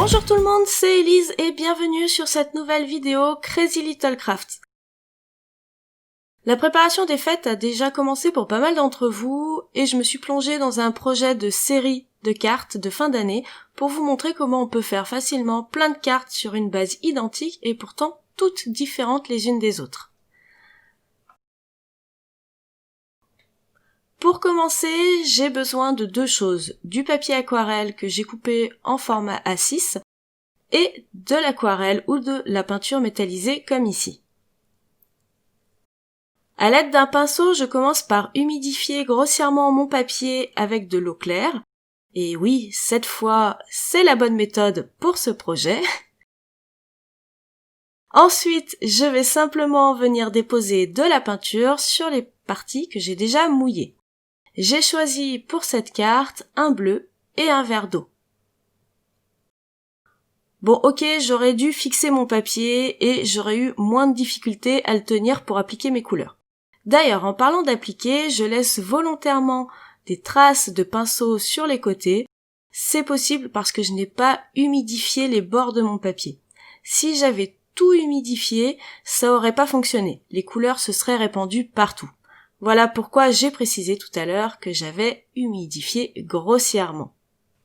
Bonjour tout le monde, c'est Elise et bienvenue sur cette nouvelle vidéo Crazy Little Craft. La préparation des fêtes a déjà commencé pour pas mal d'entre vous et je me suis plongée dans un projet de série de cartes de fin d'année pour vous montrer comment on peut faire facilement plein de cartes sur une base identique et pourtant toutes différentes les unes des autres. Pour commencer, j'ai besoin de deux choses, du papier aquarelle que j'ai coupé en format A6 et de l'aquarelle ou de la peinture métallisée comme ici. À l'aide d'un pinceau, je commence par humidifier grossièrement mon papier avec de l'eau claire. Et oui, cette fois, c'est la bonne méthode pour ce projet. Ensuite, je vais simplement venir déposer de la peinture sur les parties que j'ai déjà mouillées. J'ai choisi pour cette carte un bleu et un verre d'eau. Bon, ok, j'aurais dû fixer mon papier et j'aurais eu moins de difficultés à le tenir pour appliquer mes couleurs. D'ailleurs, en parlant d'appliquer, je laisse volontairement des traces de pinceau sur les côtés. C'est possible parce que je n'ai pas humidifié les bords de mon papier. Si j'avais tout humidifié, ça aurait pas fonctionné. Les couleurs se seraient répandues partout. Voilà pourquoi j'ai précisé tout à l'heure que j'avais humidifié grossièrement.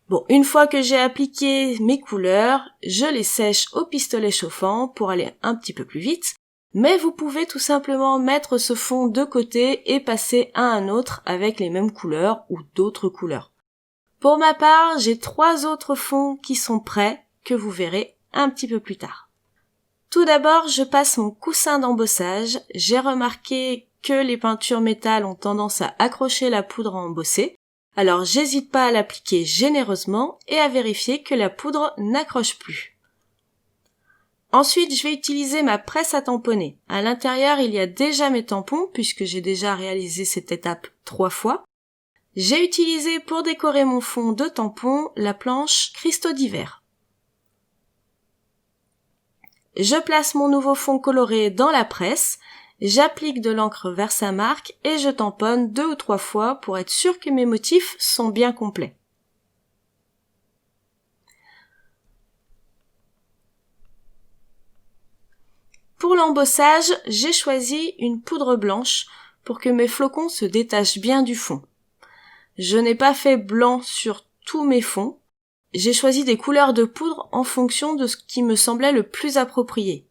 Bon, une fois que j'ai appliqué mes couleurs, je les sèche au pistolet chauffant pour aller un petit peu plus vite. Mais vous pouvez tout simplement mettre ce fond de côté et passer à un autre avec les mêmes couleurs ou d'autres couleurs. Pour ma part, j'ai 3 autres fonds qui sont prêts, que vous verrez un petit peu plus tard. Tout d'abord, je passe mon coussin d'embossage. J'ai remarqué que les peintures métal ont tendance à accrocher la poudre à embosser. Alors j'hésite pas à l'appliquer généreusement et à vérifier que la poudre n'accroche plus. Ensuite, je vais utiliser ma presse à tamponner. À l'intérieur, il y a déjà mes tampons, puisque j'ai déjà réalisé cette étape 3 fois. J'ai utilisé pour décorer mon fond de tampons la planche Cristaux d'hiver. Je place mon nouveau fond coloré dans la presse, j'applique de l'encre vers sa marque et je tamponne 2 ou 3 fois pour être sûr que mes motifs sont bien complets. Pour l'embossage, j'ai choisi une poudre blanche pour que mes flocons se détachent bien du fond. Je n'ai pas fait blanc sur tous mes fonds. J'ai choisi des couleurs de poudre en fonction de ce qui me semblait le plus approprié.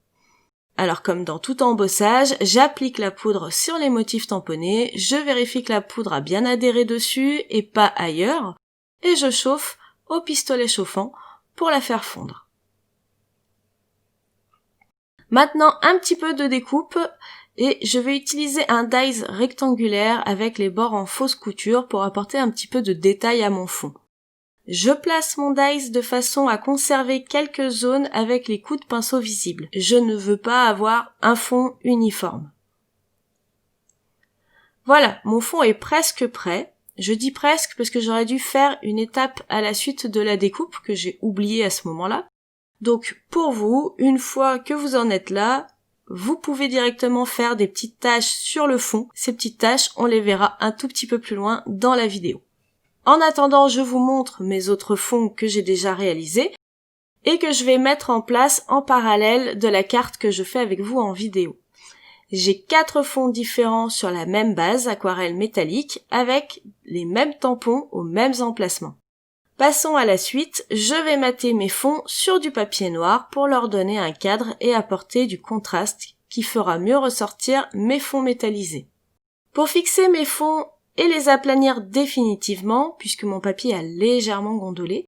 Alors comme dans tout embossage, j'applique la poudre sur les motifs tamponnés, je vérifie que la poudre a bien adhéré dessus et pas ailleurs, et je chauffe au pistolet chauffant pour la faire fondre. Maintenant, un petit peu de découpe et je vais utiliser un dies rectangulaire avec les bords en fausse couture pour apporter un petit peu de détail à mon fond. Je place mon dies de façon à conserver quelques zones avec les coups de pinceau visibles. Je ne veux pas avoir un fond uniforme. Voilà, mon fond est presque prêt. Je dis presque parce que j'aurais dû faire une étape à la suite de la découpe que j'ai oubliée à ce moment-là. Donc pour vous, une fois que vous en êtes là, vous pouvez directement faire des petites taches sur le fond. Ces petites taches, on les verra un tout petit peu plus loin dans la vidéo. En attendant, je vous montre mes autres fonds que j'ai déjà réalisés et que je vais mettre en place en parallèle de la carte que je fais avec vous en vidéo. J'ai 4 fonds différents sur la même base aquarelle métallique avec les mêmes tampons aux mêmes emplacements. Passons à la suite, je vais mater mes fonds sur du papier noir pour leur donner un cadre et apporter du contraste qui fera mieux ressortir mes fonds métallisés. Pour fixer mes fonds et les aplanir définitivement, puisque mon papier a légèrement gondolé,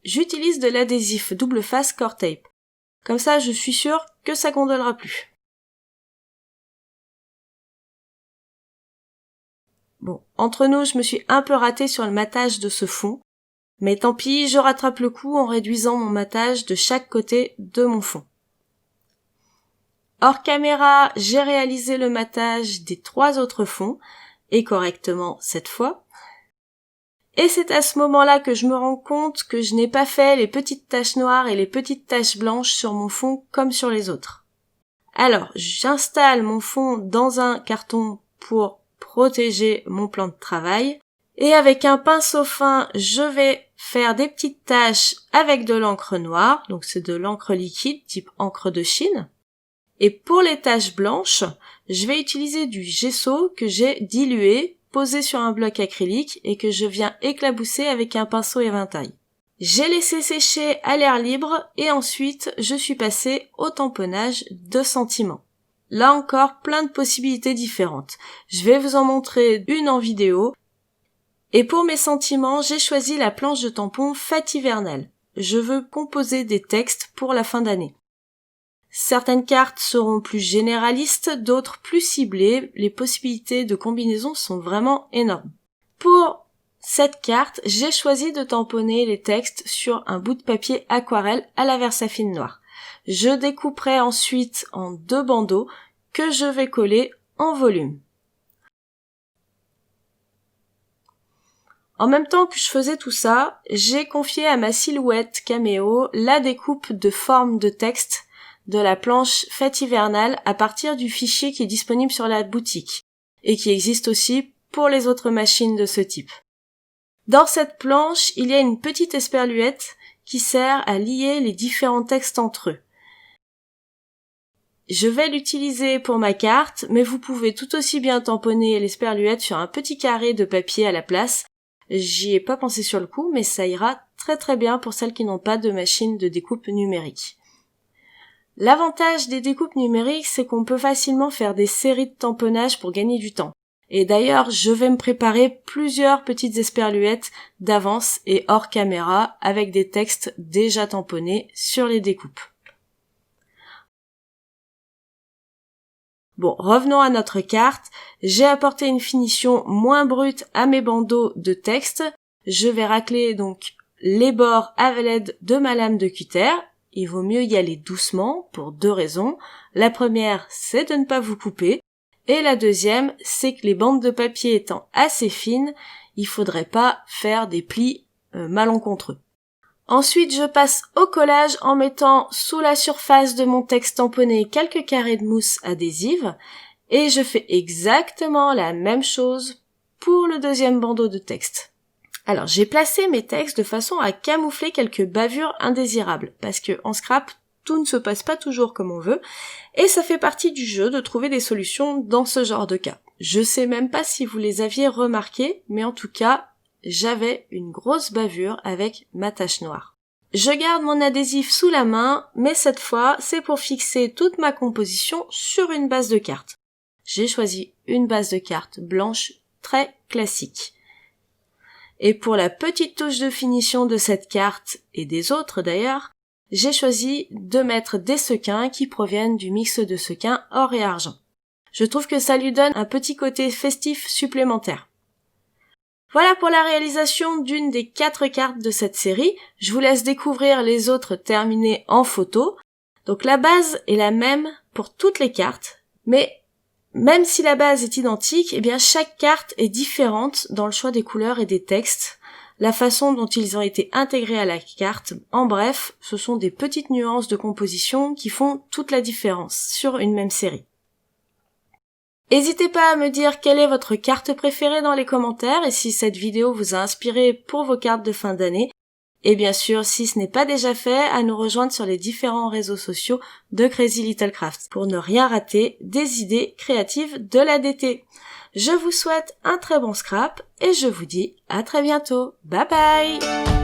j'utilise de l'adhésif double face Core Tape. Comme ça, je suis sûre que ça gondolera plus. Bon, entre nous, je me suis un peu ratée sur le matage de ce fond. Mais tant pis, je rattrape le coup en réduisant mon matage de chaque côté de mon fond. Hors caméra, j'ai réalisé le matage des 3 autres fonds, et correctement cette fois. Et c'est à ce moment-là que je me rends compte que je n'ai pas fait les petites taches noires et les petites taches blanches sur mon fond comme sur les autres. Alors, j'installe mon fond dans un carton pour protéger mon plan de travail. Et avec un pinceau fin, je vais faire des petites taches avec de l'encre noire, donc c'est de l'encre liquide type encre de Chine. Et pour les taches blanches, je vais utiliser du gesso que j'ai dilué, posé sur un bloc acrylique et que je viens éclabousser avec un pinceau éventail. J'ai laissé sécher à l'air libre et ensuite je suis passée au tamponnage de sentiments. Là encore, plein de possibilités différentes. Je vais vous en montrer une en vidéo. Et pour mes sentiments, j'ai choisi la planche de tampon Fête hivernale. Je veux composer des textes pour la fin d'année. Certaines cartes seront plus généralistes, d'autres plus ciblées. Les possibilités de combinaison sont vraiment énormes. Pour cette carte, j'ai choisi de tamponner les textes sur un bout de papier aquarelle à la Versafine noire. Je découperai ensuite en 2 bandeaux que je vais coller en volume. En même temps que je faisais tout ça, j'ai confié à ma silhouette Cameo la découpe de forme de texte de la planche Fête hivernale à partir du fichier qui est disponible sur la boutique et qui existe aussi pour les autres machines de ce type. Dans cette planche, il y a une petite esperluette qui sert à lier les différents textes entre eux. Je vais l'utiliser pour ma carte, mais vous pouvez tout aussi bien tamponner l'esperluette sur un petit carré de papier à la place. J'y ai pas pensé sur le coup, mais ça ira très très bien pour celles qui n'ont pas de machine de découpe numérique. L'avantage des découpes numériques, c'est qu'on peut facilement faire des séries de tamponnage pour gagner du temps. Et d'ailleurs, je vais me préparer plusieurs petites esperluettes d'avance et hors caméra avec des textes déjà tamponnés sur les découpes. Bon, revenons à notre carte. J'ai apporté une finition moins brute à mes bandeaux de texte. Je vais racler donc les bords à l'aide de ma lame de cutter. Il vaut mieux y aller doucement pour 2 raisons. La première, c'est de ne pas vous couper. Et la deuxième, c'est que les bandes de papier étant assez fines, il faudrait pas faire des plis malencontreux. Ensuite, je passe au collage en mettant sous la surface de mon texte tamponné quelques carrés de mousse adhésive et je fais exactement la même chose pour le deuxième bandeau de texte. Alors, j'ai placé mes textes de façon à camoufler quelques bavures indésirables parce que en scrap, tout ne se passe pas toujours comme on veut et ça fait partie du jeu de trouver des solutions dans ce genre de cas. Je sais même pas si vous les aviez remarqués, mais en tout cas, j'avais une grosse bavure avec ma tache noire. Je garde mon adhésif sous la main, mais cette fois, c'est pour fixer toute ma composition sur une base de carte. J'ai choisi une base de carte blanche très classique. Et pour la petite touche de finition de cette carte, et des autres d'ailleurs, j'ai choisi de mettre des sequins qui proviennent du mix de sequins or et argent. Je trouve que ça lui donne un petit côté festif supplémentaire. Voilà pour la réalisation d'une des 4 cartes de cette série. Je vous laisse découvrir les autres terminées en photo. Donc la base est la même pour toutes les cartes, mais même si la base est identique, eh bien chaque carte est différente dans le choix des couleurs et des textes, la façon dont ils ont été intégrés à la carte. En bref, ce sont des petites nuances de composition qui font toute la différence sur une même série. N'hésitez pas à me dire quelle est votre carte préférée dans les commentaires et si cette vidéo vous a inspiré pour vos cartes de fin d'année. Et bien sûr, si ce n'est pas déjà fait, à nous rejoindre sur les différents réseaux sociaux de Crazy Little Craft pour ne rien rater des idées créatives de l'ADT. Je vous souhaite un très bon scrap et je vous dis à très bientôt. Bye bye!